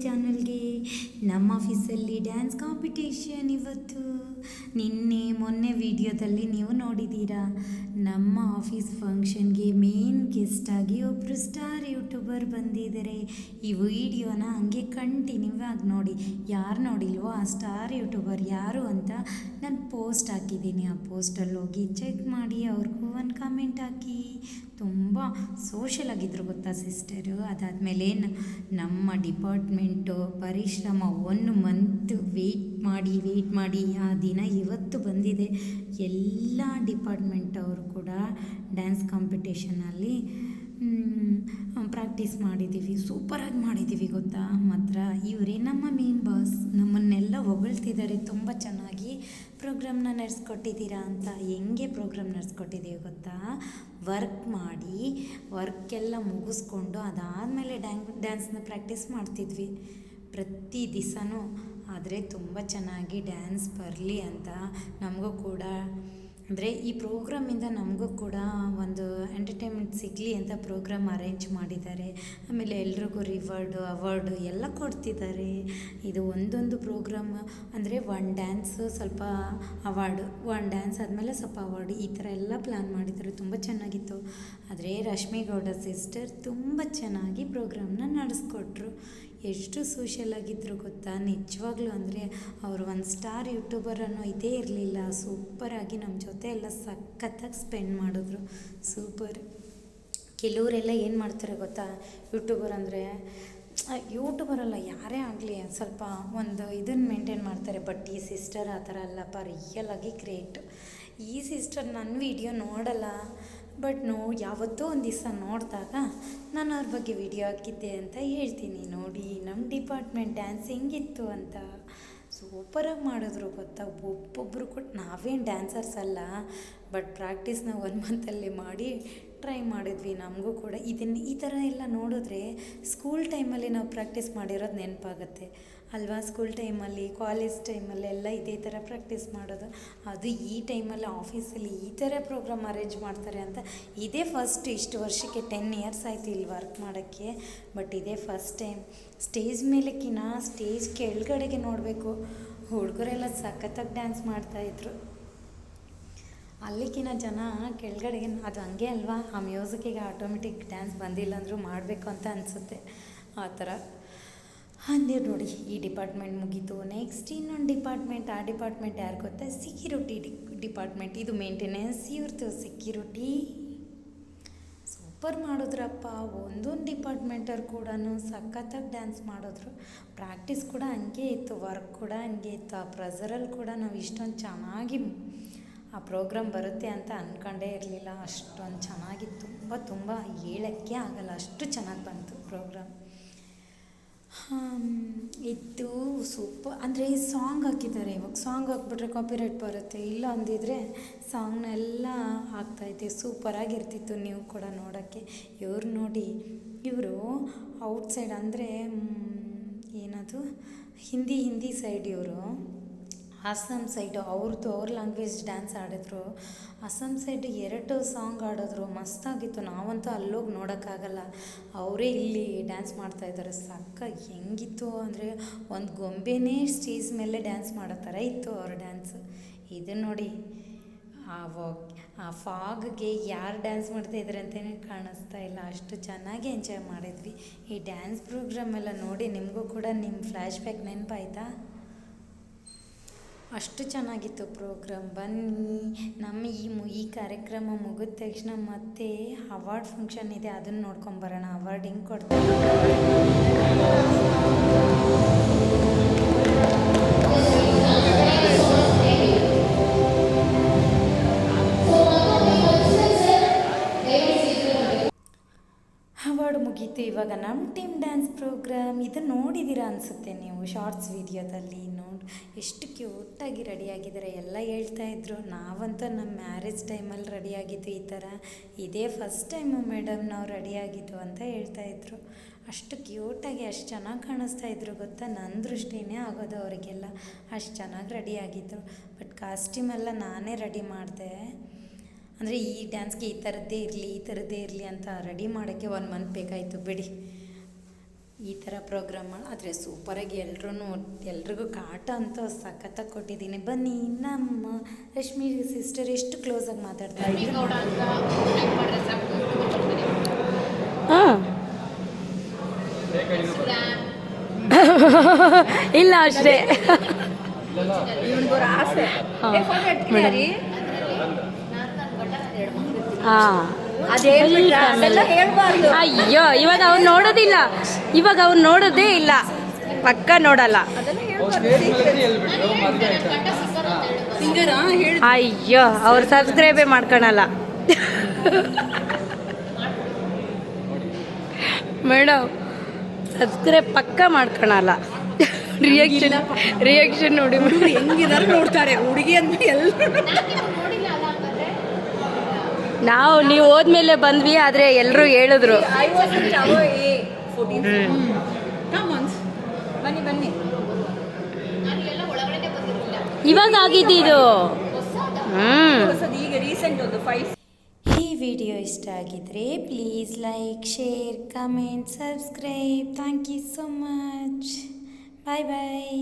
ಚಾನಲ್ಗೆ. ನಮ್ಮ ಆಫೀಸಲ್ಲಿ ಡ್ಯಾನ್ಸ್ ಕಾಂಪಿಟೇಷನ್ ಇವತ್ತು. ನಿನ್ನೆ ಮೊನ್ನೆ ವಿಡಿಯೋದಲ್ಲಿ ನೀವು ನೋಡಿದ್ದೀರಾ. ನಮ್ಮ ಆಫೀಸ್ ಫಂಕ್ಷನ್ಗೆ ಮೇನ್ ಗೆಸ್ಟಾಗಿ ಒಬ್ಬರು ಸ್ಟಾರ್ ಯೂಟ್ಯೂಬರ್ ಬಂದಿದ್ದಾರೆ. ಈ ವಿಡಿಯೋನ ಹಂಗೆ ಕಂಟಿನ್ಯೂ ಆಗಿ ನೋಡಿ. ಯಾರು ನೋಡಿಲ್ವೋ ಆ ಸ್ಟಾರ್ ಯೂಟ್ಯೂಬರ್ ಯಾರು ಅಂತ ನಾನು ಪೋಸ್ಟ್ ಹಾಕಿದ್ದೀನಿ. ಆ ಪೋಸ್ಟಲ್ಲಿ ಹೋಗಿ ಚೆಕ್ ಮಾಡಿ, ಅವ್ರಿಗೂ ಒಂದು ಕಮೆಂಟ್ ಹಾಕಿ. ತುಂಬ ಸೋಷಲ್ ಆಗಿದ್ರು ಗೊತ್ತಾ ಸಿಸ್ಟರು. ಅದಾದಮೇಲೆ ನಮ್ಮ ಡಿಪಾರ್ಟ್ಮೆಂಟು ಪರಿಶ್ರಮ 1 ಮಂತ್ ವೆಯ್ಟ್ ಮಾಡಿ ಆ ದಿನ ಇವತ್ತು ಬಂದಿದೆ. ಎಲ್ಲ ಡಿಪಾರ್ಟ್ಮೆಂಟ್ ಅವರು ಕೂಡ ಡ್ಯಾನ್ಸ್ ಕಾಂಪಿಟೇಷನಲ್ಲಿ ಪ್ರಾಕ್ಟೀಸ್ ಮಾಡಿದ್ದೀವಿ. ಸೂಪರಾಗಿ ಮಾಡಿದ್ದೀವಿ ಗೊತ್ತಾ. ಮಾತ್ರ ಇವರೇ ನಮ್ಮ ಮೇನ್ ಬಾಸ್. ನಮ್ಮನ್ನೆಲ್ಲ ಹೊಗಳ್ತಿದ್ದಾರೆ, ತುಂಬ ಚೆನ್ನಾಗಿ ಪ್ರೋಗ್ರಾಮ್ನ ನಡೆಸ್ಕೊಟ್ಟಿದ್ದೀರಾ ಅಂತ. ಹೆಂಗೆ ಪ್ರೋಗ್ರಾಮ್ ನಡೆಸ್ಕೊಟ್ಟಿದ್ದೀವಿ ಗೊತ್ತಾ, ವರ್ಕೆಲ್ಲ ಮುಗಿಸ್ಕೊಂಡು ಅದಾದಮೇಲೆ ಡ್ಯಾನ್ಸ್ನ ಪ್ರಾಕ್ಟೀಸ್ ಮಾಡ್ತಿದ್ವಿ ಪ್ರತಿ ದಿವಸನೂ. ಆದರೆ ತುಂಬ ಚೆನ್ನಾಗಿ ಡ್ಯಾನ್ಸ್ ಬರಲಿ ಅಂತ ನಮಗೂ ಕೂಡ, ಅಂದರೆ ಈ ಪ್ರೋಗ್ರಾಮಿಂದ ನಮಗೂ ಕೂಡ ಒಂದು ಎಂಟರ್ಟೈನ್ಮೆಂಟ್ ಸಿಗಲಿ ಅಂತ ಪ್ರೋಗ್ರಾಮ್ ಅರೇಂಜ್ ಮಾಡಿದ್ದಾರೆ. ಆಮೇಲೆ ಎಲ್ರಿಗೂ ಅವಾರ್ಡು ಎಲ್ಲ ಕೊಡ್ತಿದ್ದಾರೆ. ಇದು ಒಂದೊಂದು ಪ್ರೋಗ್ರಾಮ್ ಅಂದರೆ ಒಂದು ಡ್ಯಾನ್ಸ್ ಸ್ವಲ್ಪ ಅವಾರ್ಡು, ಒಂದು ಡ್ಯಾನ್ಸ್ ಆದಮೇಲೆ ಸ್ವಲ್ಪ ಅವಾರ್ಡು, ಈ ಥರ ಎಲ್ಲ ಪ್ಲ್ಯಾನ್ ಮಾಡಿದ್ದಾರೆ. ತುಂಬ ಚೆನ್ನಾಗಿತ್ತು. ಆದರೆ ರಶ್ಮಿ ಗೌಡ ಸಿಸ್ಟರ್ ತುಂಬ ಚೆನ್ನಾಗಿ ಪ್ರೋಗ್ರಾಮ್ನ ನಡೆಸ್ಕೊಟ್ರು. ಎಷ್ಟು ಸೋಷಲ್ ಆಗಿದ್ದರು ಗೊತ್ತಾ. ನಿಜವಾಗ್ಲೂ ಅಂದರೆ ಅವರು ಒಂದು ಸ್ಟಾರ್ ಯೂಟ್ಯೂಬರ್ ಅನ್ನೋ ಇದೇ ಇರಲಿಲ್ಲ. ಸೂಪರಾಗಿ ನಮ್ಮ ಜೊತೆ ಎಲ್ಲ ಸಖತ್ತಾಗಿ ಸ್ಪೆಂಡ್ ಮಾಡಿದ್ರು. ಸೂಪರ್. ಕೆಲವರೆಲ್ಲ ಏನು ಮಾಡ್ತಾರೆ ಗೊತ್ತಾ, ಯೂಟ್ಯೂಬರ್ ಅಲ್ಲ ಯಾರೇ ಆಗಲಿ ಸ್ವಲ್ಪ ಒಂದು ಇದನ್ನು ಮೇಂಟೈನ್ ಮಾಡ್ತಾರೆ. ಬಟ್ ಈ ಸಿಸ್ಟರ್ ಆ ಥರ ಅಲ್ಲಪ್ಪ, ರಿಯಲ್ ಆಗಿ ಗ್ರೇಟ್. ಈ ಸಿಸ್ಟರ್ ನನ್ನ ವಿಡಿಯೋ ನೋಡಲ್ಲ, ಬಟ್ ಯಾವತ್ತೋ ಒಂದು ದಿವಸ ನೋಡಿದಾಗ ನಾನು ಅವ್ರ ಬಗ್ಗೆ ವಿಡಿಯೋ ಹಾಕಿದ್ದೆ ಅಂತ ಹೇಳ್ತೀನಿ. ನೋಡಿ ನಮ್ಮ ಡಿಪಾರ್ಟ್ಮೆಂಟ್ ಡ್ಯಾನ್ಸ್ ಹೆಂಗಿತ್ತು ಅಂತ. ಸೂಪರಾಗಿ ಮಾಡಿದ್ರು ಗೊತ್ತಾ. ಒಬ್ಬೊಬ್ಬರು ಕೂಡ ನಾವೇನು ಡ್ಯಾನ್ಸರ್ಸ್ ಅಲ್ಲ, ಬಟ್ ಪ್ರಾಕ್ಟೀಸ್ನ 1 ಮಂತಲ್ಲಿ ಮಾಡಿ ಟ್ರೈ ಮಾಡಿದ್ವಿ. ನಮಗೂ ಕೂಡ ಈ ಥರ ಎಲ್ಲ ನೋಡಿದ್ರೆ ಸ್ಕೂಲ್ ಟೈಮಲ್ಲಿ ನಾವು ಪ್ರಾಕ್ಟೀಸ್ ಮಾಡಿರೋದು ನೆನಪಾಗುತ್ತೆ ಅಲ್ವಾ. ಸ್ಕೂಲ್ ಟೈಮಲ್ಲಿ, ಕಾಲೇಜ್ ಟೈಮಲ್ಲಿ ಎಲ್ಲ ಇದೇ ಥರ ಪ್ರಾಕ್ಟೀಸ್ ಮಾಡೋದು. ಅದು ಈ ಟೈಮಲ್ಲಿ ಆಫೀಸಲ್ಲಿ ಈ ಥರ ಪ್ರೋಗ್ರಾಮ್ ಅರೇಂಜ್ ಮಾಡ್ತಾರೆ ಅಂತ ಇದೇ ಫಸ್ಟ್. ಇಷ್ಟು ವರ್ಷಕ್ಕೆ 10 ಇಯರ್ಸ್ ಆಯಿತು ಇಲ್ಲಿ ವರ್ಕ್ ಮಾಡೋಕ್ಕೆ. ಬಟ್ ಇದೇ ಫಸ್ಟ್ ಟೈಮ್. ಸ್ಟೇಜ್ ಮೇಲಕ್ಕಿಂತ ಸ್ಟೇಜ್ ಕೆಳಗಡೆಗೆ ನೋಡಬೇಕು, ಹುಡುಗರೆಲ್ಲ ಸಖತ್ತಾಗಿ ಡ್ಯಾನ್ಸ್ ಮಾಡ್ತಾಯಿದ್ರು. ಅಲ್ಲಿಗಿನ ಜನ ಕೆಳಗಡೆಗೆ, ಅದು ಹಂಗೆ ಅಲ್ವಾ, ಆ ಮ್ಯೂಸಿಕ್ಕಿಗೆ ಆಟೋಮೆಟಿಕ್ ಡ್ಯಾನ್ಸ್ ಬಂದಿಲ್ಲ ಅಂದರೂ ಮಾಡಬೇಕು ಅಂತ ಅನಿಸುತ್ತೆ. ಆ ಥರ ಅಂದೇ ನೋಡಿ. ಈ ಡಿಪಾರ್ಟ್ಮೆಂಟ್ ಮುಗೀತು. ನೆಕ್ಸ್ಟ್ ಇನ್ನೊಂದು ಡಿಪಾರ್ಟ್ಮೆಂಟ್. ಆ ಡಿಪಾರ್ಟ್ಮೆಂಟ್ ಯಾರು ಗೊತ್ತಾ, ಸೆಕ್ಯೂರಿಟಿ ಡಿಪಾರ್ಟ್ಮೆಂಟ್. ಇದು ಮೇಂಟೆನೆನ್ಸ್ ಇವ್ರದ್ದು ಸೆಕ್ಯೂರಿಟಿ. ಸೂಪರ್ ಮಾಡಿದ್ರಪ್ಪ. ಒಂದೊಂದು ಡಿಪಾರ್ಟ್ಮೆಂಟವ್ರು ಕೂಡ ಸಖತ್ತಾಗಿ ಡ್ಯಾನ್ಸ್ ಮಾಡಿದ್ರು. ಪ್ರಾಕ್ಟೀಸ್ ಕೂಡ ಹಂಗೆ ಇತ್ತು, ವರ್ಕ್ ಕೂಡ ಹಂಗೆ ಇತ್ತು. ಆ ಪ್ರೆಸರಲ್ಲಿ ಕೂಡ ನಾವು ಇಷ್ಟೊಂದು ಚೆನ್ನಾಗಿ ಆ ಪ್ರೋಗ್ರಾಮ್ ಬರುತ್ತೆ ಅಂತ ಅಂದ್ಕೊಂಡೇ ಇರಲಿಲ್ಲ. ಅಷ್ಟೊಂದು ಚೆನ್ನಾಗಿತ್ತು. ತುಂಬ ಹೇಳೋಕ್ಕೆ ಆಗಲ್ಲ, ಅಷ್ಟು ಚೆನ್ನಾಗಿ ಬಂತು ಪ್ರೋಗ್ರಾಮ್. ಇದು ಸೂಪರ್. ಅಂದರೆ ಸಾಂಗ್ ಹಾಕಿದ್ದಾರೆ. ಇವಾಗ ಸಾಂಗ್ ಹಾಕ್ಬಿಟ್ರೆ ಕಾಪಿರೈಟ್ ಬರುತ್ತೆ, ಇಲ್ಲ ಅಂದಿದ್ರೆ ಸಾಂಗ್ನೆಲ್ಲ ಹಾಕ್ತಾಯಿದ್ದೆ. ಸೂಪರಾಗಿರ್ತಿತ್ತು. ನೀವು ಕೂಡ ನೋಡೋಕ್ಕೆ. ಇವ್ರು ನೋಡಿ, ಇವರು ಔಟ್ಸೈಡ್ ಅಂದರೆ ಏನದು ಹಿಂದಿ ಸೈಡ್. ಇವರು ಅಸ್ಸಾಂ ಸೈಡು, ಅವ್ರ ಲ್ಯಾಂಗ್ವೇಜ್ ಡ್ಯಾನ್ಸ್ ಆಡಿದ್ರು. ಅಸ್ಸಾಂ ಸೈಡ್ 2 ಸಾಂಗ್ ಆಡಿದ್ರು. ಮಸ್ತಾಗಿತ್ತು. ನಾವಂತೂ ಅಲ್ಲೋಗಿ ನೋಡೋಕ್ಕಾಗಲ್ಲ, ಅವರೇ ಇಲ್ಲಿ ಡ್ಯಾನ್ಸ್ ಮಾಡ್ತಾಯಿದ್ದಾರೆ. ಹೆಂಗಿತ್ತು ಅಂದರೆ ಒಂದು ಗೊಂಬೆನೇ ಸ್ಟೇಜ್ ಮೇಲೆ ಡ್ಯಾನ್ಸ್ ಮಾಡೋ ಥರ ಇತ್ತು ಅವ್ರ ಡ್ಯಾನ್ಸು. ಇದು ನೋಡಿ, ಆ ಫಾಗ್ಗೆ ಯಾರು ಡ್ಯಾನ್ಸ್ ಮಾಡ್ತಾಯಿದ್ದಾರೆ ಅಂತಲೇ ಕಾಣಿಸ್ತಾ ಇಲ್ಲ. ಅಷ್ಟು ಚೆನ್ನಾಗಿ ಎಂಜಾಯ್ ಮಾಡಿದ್ವಿ. ಈ ಡ್ಯಾನ್ಸ್ ಪ್ರೋಗ್ರಾಮ್ ಎಲ್ಲ ನೋಡಿ ನಿಮಗೂ ಕೂಡ ನಿಮ್ಮ ಫ್ಲ್ಯಾಶ್ ಬ್ಯಾಕ್ ನೆನಪಾಯ್ತಾ. ಅಷ್ಟು ಚೆನ್ನಾಗಿತ್ತು ಪ್ರೋಗ್ರಾಮ್. ಬನ್ನಿ, ನಮ್ಮ ಈ ಕಾರ್ಯಕ್ರಮ ಮುಗಿದ ತಕ್ಷಣ ಮತ್ತೆ ಅವಾರ್ಡ್ ಫಂಕ್ಷನ್ ಇದೆ, ಅದನ್ನು ನೋಡ್ಕೊಂಬರೋಣ. ಅವಾರ್ಡ್ ಹೆಂಗೆ ಕೊಡ್ತಾರೆ. ಅವಾರ್ಡ್ ಮುಗೀತು. ಇವಾಗ ನಮ್ಮ ಟೀಮ್ ಡ್ಯಾನ್ಸ್ ಪ್ರೋಗ್ರಾಮ್. ಇದು ನೋಡಿದ್ದೀರಾ ಅನಿಸುತ್ತೆ ನೀವು ಶಾರ್ಟ್ಸ್ ವಿಡಿಯೋದಲ್ಲಿ. ಎಷ್ಟು ಕ್ಯೂಟಾಗಿ ರೆಡಿಯಾಗಿದ್ದಾರೆ. ಎಲ್ಲ ಹೇಳ್ತಾಯಿದ್ರು. ನಾವಂತೂ ನಮ್ಮ ಮ್ಯಾರೇಜ್ ಟೈಮಲ್ಲಿ ರೆಡಿಯಾಗಿದ್ದು ಈ ಥರ. ಇದೇ ಫಸ್ಟ್ ಟೈಮು ಮೇಡಮ್ ನಾವು ರೆಡಿಯಾಗಿದ್ದು ಅಂತ ಹೇಳ್ತಾಯಿದ್ರು. ಅಷ್ಟು ಕ್ಯೂಟಾಗಿ ಅಷ್ಟು ಚೆನ್ನಾಗಿ ಕಾಣಿಸ್ತಾಯಿದ್ರು ಗೊತ್ತಾ. ನನ್ನ ದೃಷ್ಟಿನೇ ಆಗೋದು ಅವರಿಗೆಲ್ಲ, ಅಷ್ಟು ಚೆನ್ನಾಗಿ ರೆಡಿಯಾಗಿದ್ದರು. ಬಟ್ ಕಾಸ್ಟ್ಯೂಮೆಲ್ಲ ನಾನೇ ರೆಡಿ ಮಾಡಿದೆ. ಅಂದರೆ ಈ ಡ್ಯಾನ್ಸ್ಗೆ ಈ ಥರದ್ದೇ ಇರಲಿ ಅಂತ ರೆಡಿ ಮಾಡೋಕ್ಕೆ 1 ಮಂತ್ ಬೇಕಾಯಿತು ಬಿಡಿ. ಈ ಥರ ಪ್ರೋಗ್ರಾಮ್ ಆದರೆ ಸೂಪರಾಗಿ ಎಲ್ರಿಗೂ ಕಾಟ ಅಂತ ಸಖತ್ತಾಗಿ ಕೊಟ್ಟಿದ್ದೀನಿ. ಬನ್ನಿ, ನಮ್ಮ ರಶ್ಮಿ ಸಿಸ್ಟರ್ ಎಷ್ಟು ಕ್ಲೋಸಾಗಿ ಮಾತಾಡ್ತಾರೆ. ಹಾಂ ಇಲ್ಲ ಅಷ್ಟೇ. ಹಾಂ ಅಯ್ಯೋ, ಇವಾಗ ಅವ್ರು ನೋಡೋದಿಲ್ಲ, ಇವಾಗ ಅವ್ರು ನೋಡೋದೇ ಇಲ್ಲ, ಪಕ್ಕ ನೋಡಲ್ಲ. ಅಯ್ಯೋ, ಅವ್ರು ಸಬ್ಸ್ಕ್ರೈಬೇ ಮಾಡ್ಕೊಳಲ್ಲ ಮೇಡಮ್, ಸಬ್ಸ್ಕ್ರೈಬ್ ಪಕ್ಕ ಮಾಡ್ಕೊಳಲ್ಲ. ರಿಯಾಕ್ಷನ್ ನೋಡಿ ಹೆಂಗಿದಾರೆ ನೋಡ್ತಾರೆ ಹುಡುಗಿ ಅಂತ ಎಲ್ಲರೂ. ನೀವು ಹೋದ್ಮೇಲೆ ಬಂದ್ವಿ, ಆದರೆ ಎಲ್ಲರೂ ಹೇಳಿದ್ರು. ಬನ್ನಿ ಇವಾಗ ಆಗಿದ್ದು. ಈಗ ರೀಸೆಂಟ್ ಒಂದು 5. ಈ ವಿಡಿಯೋ ಇಷ್ಟ ಆಗಿದ್ರೆ please like, share, comment, subscribe. Thank you so much. Bye bye.